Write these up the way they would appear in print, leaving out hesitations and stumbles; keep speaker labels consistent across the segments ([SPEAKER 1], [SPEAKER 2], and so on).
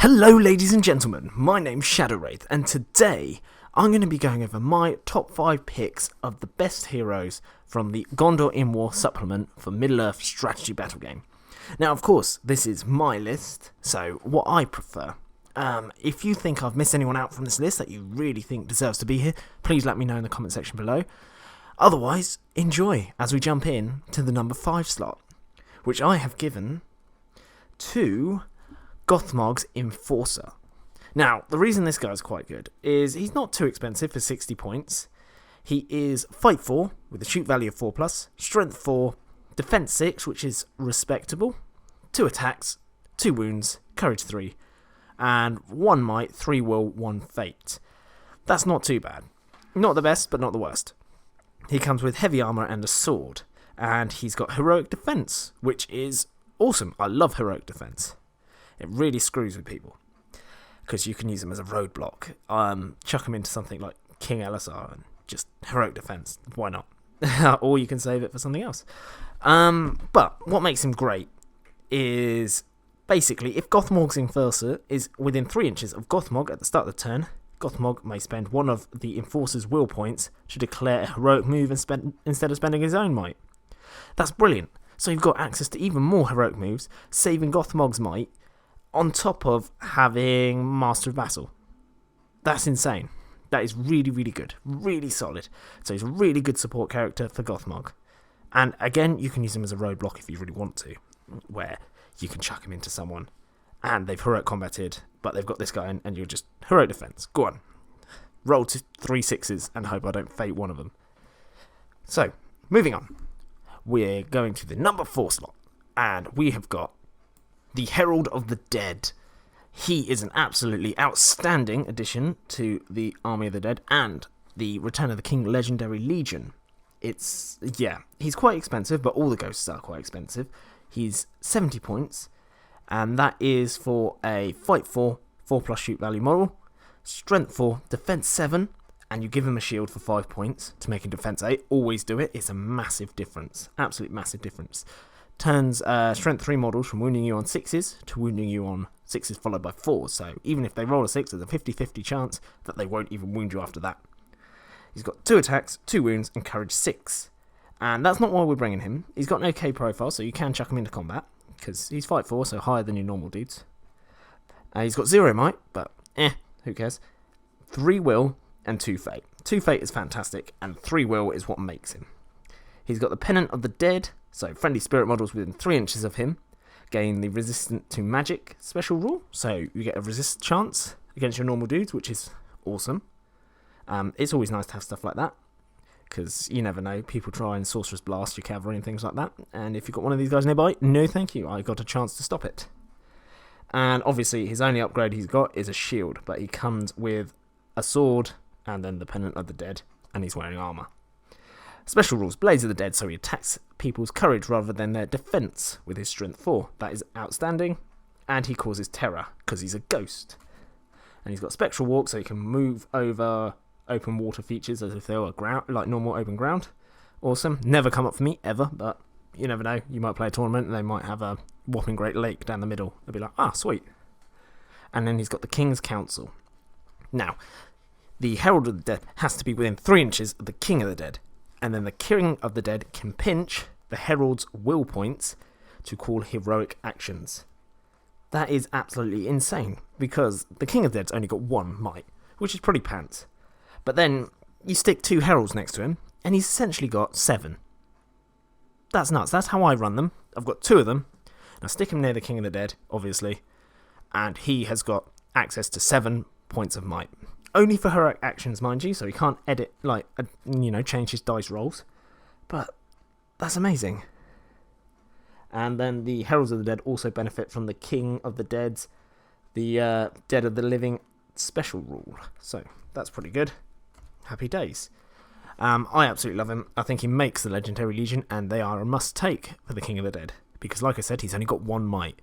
[SPEAKER 1] Hello ladies and gentlemen, my name's Shadowwraith and today I'm going to be going over my top 5 picks of the best heroes from the Gondor in War supplement for Middle-earth strategy battle game. Now of course this is my list, so what I prefer. If you think I've missed anyone out from this list that you really think deserves to be here, please let me know in the comment section below. Otherwise, enjoy as we jump in to the number 5 slot, which I have given to Gotham Enforcer. Now, the reason this guy's quite good is he's not too expensive for 60 points. He is Fight 4 with a shoot value of 4+, Strength 4, Defense 6, which is respectable, 2 attacks, 2 wounds, Courage 3, and 1 might, 3 will, 1 fate. That's not too bad. Not the best, but not the worst. He comes with heavy armor and a sword, and he's got heroic defense, which is awesome. I love heroic defense. It really screws with people because you can use them as a roadblock. Chuck them into something like King LSR and just heroic defense. Why not? Or you can save it for something else. But what makes him great is basically if Gotham Enforcer is within 3 inches of Gothmog at the start of the turn, Gothmog may spend one of the Enforcer's will points to declare a heroic move instead of spending his own might. That's brilliant. So you've got access to even more heroic moves, saving Gothmog's might, on top of having Master of Battle. That's insane. That is really, really good. Really solid. So he's a really good support character for Gothmog. And again, you can use him as a roadblock if you really want to, where you can chuck him into someone and they've heroic combated, but they've got this guy and you're just heroic defense. Go on. Roll to 3 6s and hope I don't fate one of them. So, moving on. We're going to the number 4 slot. And we have got the Herald of the Dead. He is an absolutely outstanding addition to the Army of the Dead and the Return of the King Legendary Legion. He's quite expensive, but all the ghosts are quite expensive. He's 70 points, and that is for a Fight 4, 4+ shoot value model, Strength 4, Defense 7, and you give him a shield for 5 points to make him Defense 8. Always do it. It's a massive difference. Absolute massive difference. Turns Strength 3 models from wounding you on 6s to wounding you on 6s followed by 4s. So even if they roll a 6, there's a 50-50 chance that they won't even wound you after that. He's got 2 attacks, 2 wounds, and Courage 6. And that's not why we're bringing him. He's got no K profile, so you can chuck him into combat, because he's Fight 4, so higher than your normal dudes. He's got 0 might, but who cares? 3 will, and 2 fate. 2 fate is fantastic, and 3 will is what makes him. He's got the Pennant of the Dead, so friendly spirit models within 3 inches of him gain the resistant to magic special rule, so you get a resist chance against your normal dudes, which is awesome. It's always nice to have stuff like that, because you never know, people try and Sorcerer's Blast your cavalry and things like that, and if you've got one of these guys nearby, no thank you, I got a chance to stop it. And obviously his only upgrade he's got is a shield, but he comes with a sword and then the Pennant of the Dead, and he's wearing armour. Special rules, Blaze of the Dead, so he attacks people's courage rather than their defense with his Strength 4. That is outstanding. And he causes terror, because he's a ghost. And he's got Spectral Walk, so he can move over open water features as if they were like normal open ground. Awesome. Never come up for me, ever, but you never know. You might play a tournament, and they might have a whopping great lake down the middle. They'll be like, ah, sweet. And then he's got the King's Council. Now, the Herald of the Dead has to be within 3 inches of the King of the Dead. And then the King of the Dead can pinch the Herald's will points to call heroic actions. That is absolutely insane, because the King of the Dead's only got 1 might, which is pretty pants. But then you stick 2 Heralds next to him, and he's essentially got 7. That's nuts. That's how I run them. I've got 2 of them. Now stick him near the King of the Dead, obviously, and he has got access to 7 points of might. Only for heroic actions, mind you, so he can't edit, change his dice rolls. But that's amazing. And then the Heralds of the Dead also benefit from the King of the Dead's, the Dead of the Living special rule. So that's pretty good. Happy days. I absolutely love him. I think he makes the Legendary Legion, and they are a must-take for the King of the Dead. Because like I said, he's only got 1 might.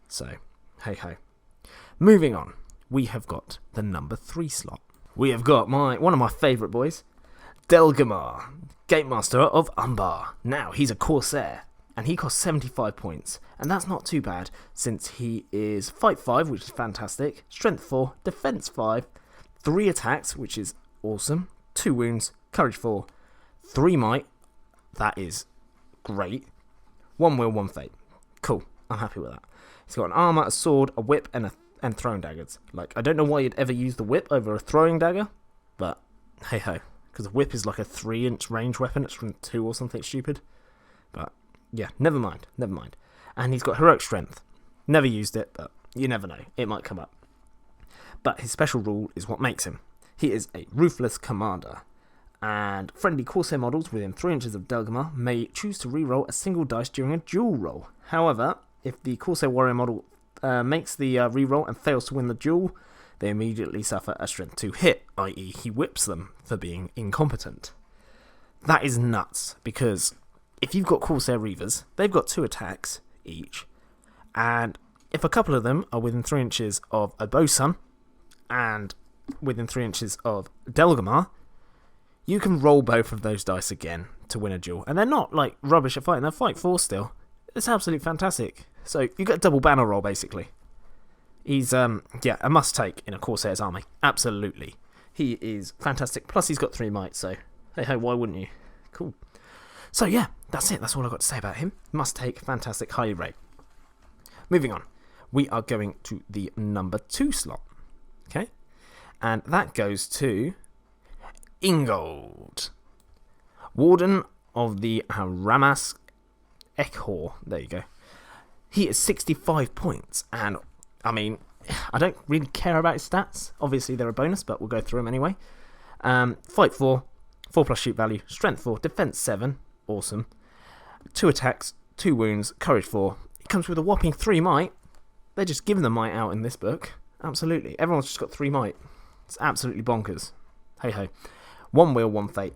[SPEAKER 1] So, hey-ho. Moving on. We have got the number 3 slot. We have got one of my favourite boys, Gatemaster of Unbar. Now, he's a Corsair, and he costs 75 points. And that's not too bad, since he is Fight 5, which is fantastic, Strength 4, Defense 5, 3 attacks, which is awesome, 2 wounds, Courage 4, 3 might, that is great, 1 will, 1 fate. Cool, I'm happy with that. He's got an armor, a sword, a whip, and throwing daggers. Like, I don't know why you'd ever use the whip over a throwing dagger, but hey ho, because the whip is like a 3-inch range weapon. It's from 2 or something stupid. But yeah, never mind. And he's got heroic strength. Never used it, but you never know. It might come up. But his special rule is what makes him. He is a ruthless commander. And friendly Corsair models within 3 inches of Delgamar may choose to reroll a single dice during a duel roll. However, if the Corsair warrior model makes the reroll and fails to win the duel, they immediately suffer a strength 2 hit, i.e. he whips them for being incompetent. That is nuts, because if you've got Corsair Reavers, they've got 2 attacks each, and if a couple of them are within 3 inches of a Bosun and within 3 inches of Delgamar, you can roll both of those dice again to win a duel, and they're not like rubbish at fighting, they're Fight 4 still. It's absolutely fantastic. So you get a double banner roll basically. He's a must-take in a Corsair's army. Absolutely. He is fantastic. Plus, he's got 3 might, so hey, why wouldn't you? Cool. So, yeah, that's it. That's all I've got to say about him. Must-take, fantastic, highly rate. Moving on. We are going to the number 2 slot. Okay? And that goes to Ingold. Warden of the Ramas Ekhor. There you go. He is 65 points, and I mean, I don't really care about his stats. Obviously, they're a bonus, but we'll go through them anyway. Fight 4, 4+ shoot value, Strength 4, Defense 7, awesome. 2 attacks, 2 wounds, Courage 4. He comes with a whopping 3 might. They're just giving the might out in this book. Absolutely. Everyone's just got 3 might. It's absolutely bonkers. Hey ho. 1 will, 1 fate.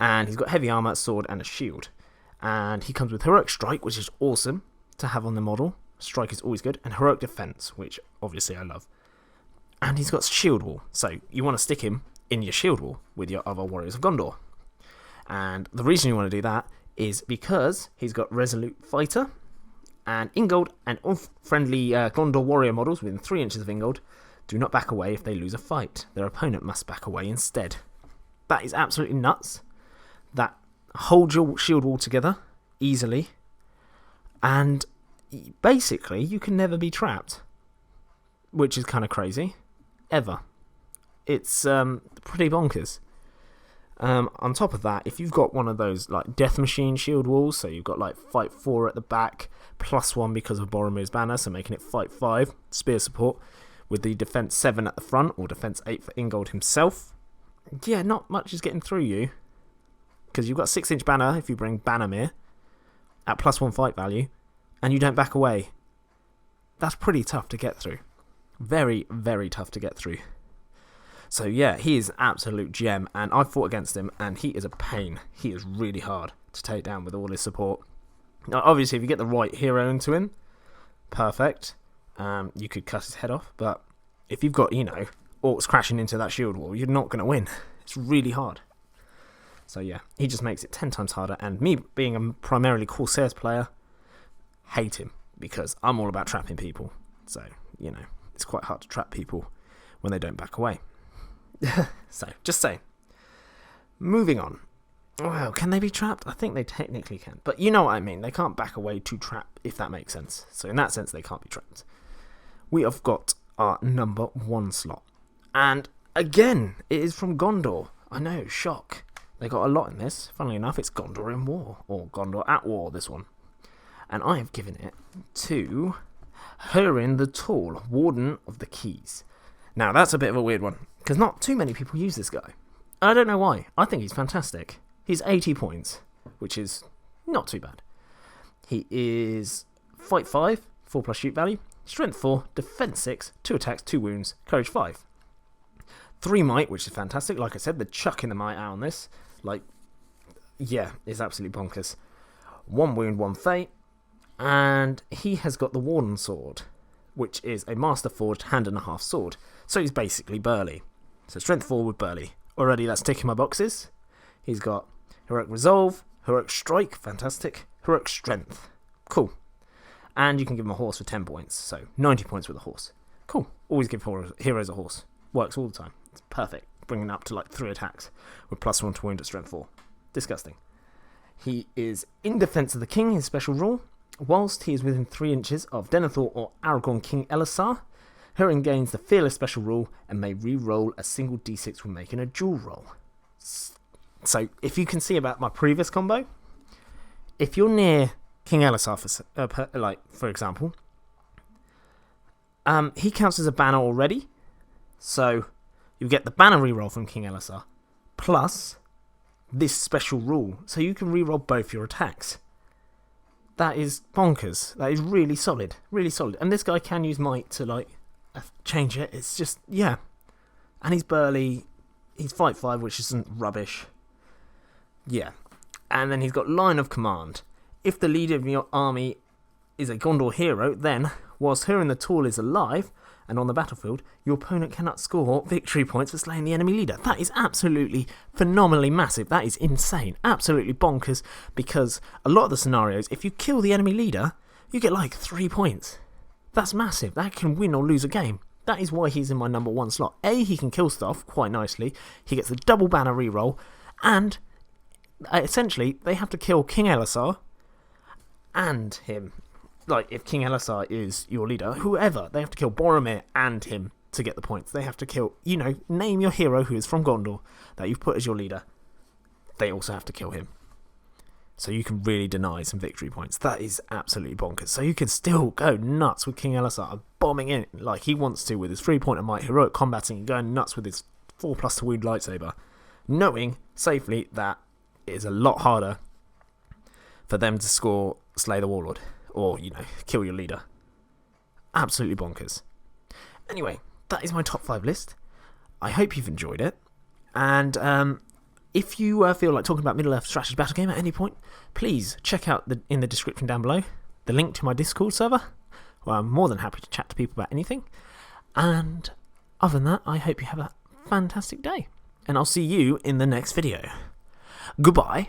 [SPEAKER 1] And he's got heavy armor, sword, and a shield. And he comes with Heroic Strike, which is awesome to have on the model. Strike is always good. And Heroic Defense, which obviously I love. And he's got Shield Wall. So you want to stick him in your Shield Wall with your other Warriors of Gondor. And the reason you want to do that is because he's got Resolute Fighter. And Ingold and all friendly Gondor Warrior models within 3 inches of Ingold do not back away if they lose a fight. Their opponent must back away instead. That is absolutely nuts. That holds your Shield Wall together easily. And basically, you can never be trapped, which is kind of crazy, ever. It's pretty bonkers. On top of that, if you've got one of those like Death Machine shield walls, so you've got like Fight 4 at the back, +1 because of Boromir's banner, so making it Fight 5, spear support, with the Defense 7 at the front, or Defense 8 for Ingold himself, yeah, not much is getting through you, because you've got 6-inch banner if you bring Bannermere, at +1 fight value, and you don't back away. That's pretty tough to get through. Very, very tough to get through. So yeah, he is an absolute gem, and I've fought against him, and he is a pain. He is really hard to take down with all his support. Now, obviously, if you get the right hero into him, perfect. You could cut his head off, but if you've got, orcs crashing into that shield wall, you're not going to win. It's really hard. So yeah, he just makes it 10 times harder, and me being a primarily Corsairs player, hate him, because I'm all about trapping people. So, it's quite hard to trap people when they don't back away. So, just saying. Moving on. Well, can they be trapped? I think they technically can. But you know what I mean. They can't back away to trap, if that makes sense. So in that sense, they can't be trapped. We have got our number 1 slot. And again, it is from Gondor. I know, shock. They got a lot in this. Funnily enough, it's Gondor in War. Or Gondor at War, this one. And I have given it to Hurin the Tall, Warden of the Keys. Now, that's a bit of a weird one, because not too many people use this guy. I don't know why. I think he's fantastic. He's 80 points, which is not too bad. He is Fight 5, 4+ shoot value, Strength 4, Defense 6, 2 attacks, 2 wounds, Courage 5. 3 might, which is fantastic. Like I said, they're chucking the might out on this. It's absolutely bonkers. 1 wound, 1 fate. And he has got the Warden Sword, which is a Master Forged hand-and-a-half sword. So he's basically Burly. So Strength 4 with Burly. Already that's ticking my boxes. He's got Heroic Resolve, Heroic Strike, fantastic, Heroic Strength. Cool. And you can give them a horse for 10 points. So 90 points with a horse. Cool. Always give heroes a horse. Works all the time. It's perfect. Bringing up to like 3 attacks with +1 to wound at strength 4. Disgusting. He is in defense of the king, his special rule. Whilst he is within 3 inches of Denethor or Aragorn King Elisar, Hurin gains the Fearless special rule and may re-roll a single d6 when making a dual roll. So, if you can see about my previous combo, if you're near King Elisar, for example, he counts as a banner already. So, you get the banner reroll from King Elisar, plus this special rule. So you can reroll both your attacks. That is bonkers. That is really solid. Really solid. And this guy can use might to, like, change it. It's just, yeah. And he's burly. He's fight 5, which isn't rubbish. Yeah. And then he's got line of command. If the leader of your army is a Gondor hero, then, whilst Hurin the Tall is alive and on the battlefield, your opponent cannot score victory points for slaying the enemy leader. That is absolutely phenomenally massive. That is insane. Absolutely bonkers, because a lot of the scenarios, if you kill the enemy leader, you get like 3 points. That's massive. That can win or lose a game. That is why he's in my number 1 slot. A, he can kill stuff quite nicely. He gets the double banner reroll, and essentially they have to kill King Elisar and him. Like, if King Elisar is your leader, whoever, they have to kill Boromir and him to get the points. They have to kill, name your hero who is from Gondor that you've put as your leader. They also have to kill him. So you can really deny some victory points. That is absolutely bonkers. So you can still go nuts with King Elisar, bombing in like he wants to with his 3-point of might, heroic combating, and going nuts with his 4+ to wound lightsaber, knowing safely that it is a lot harder for them to slay the warlord. Or, kill your leader. Absolutely bonkers. Anyway, that is my top 5 list. I hope you've enjoyed it. And if you feel like talking about Middle-earth strategy battle game at any point, please check out in the description down below the link to my Discord server, where I'm more than happy to chat to people about anything. And other than that, I hope you have a fantastic day. And I'll see you in the next video. Goodbye.